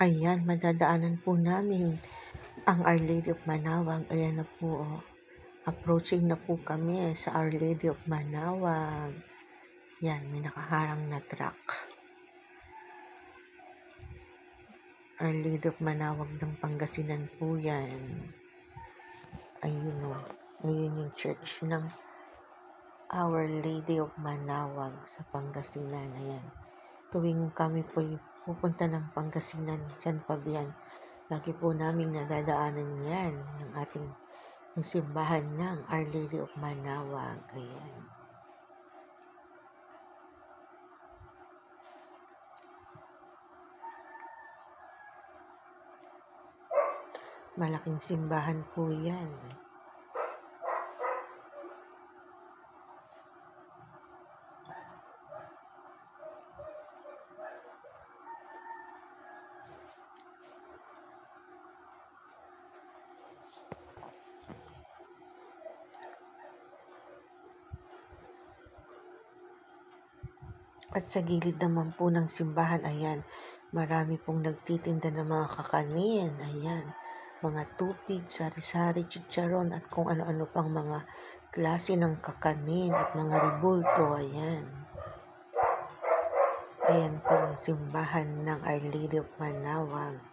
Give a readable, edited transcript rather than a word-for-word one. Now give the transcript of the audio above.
Ayan, madadaanan po namin ang Our Lady of Manawag. Ayan na po, oh. Approaching na po kami sa Our Lady of Manawag. Yan, may nakaharang na truck. Our Lady of Manawag ng Pangasinan po yan. Ayun, oh. Ayun yung church ng Our Lady of Manawag sa Pangasinan. Ayan. Tuwing kami po pupunta ng Pangasinan, San Fabian, lagi po namin nadadaanan yan, yung simbahan ng Our Lady of Manawag. Ayan. Malaking simbahan po yan. At sa gilid naman po ng simbahan, ayan, marami pong nagtitinda ng mga kakanin, ayan, mga tupig, sari-sari, chicharon, at kung ano-ano pang mga klase ng kakanin at mga ribulto, ayan. Ayan po ang simbahan ng Our Lady of Manawag.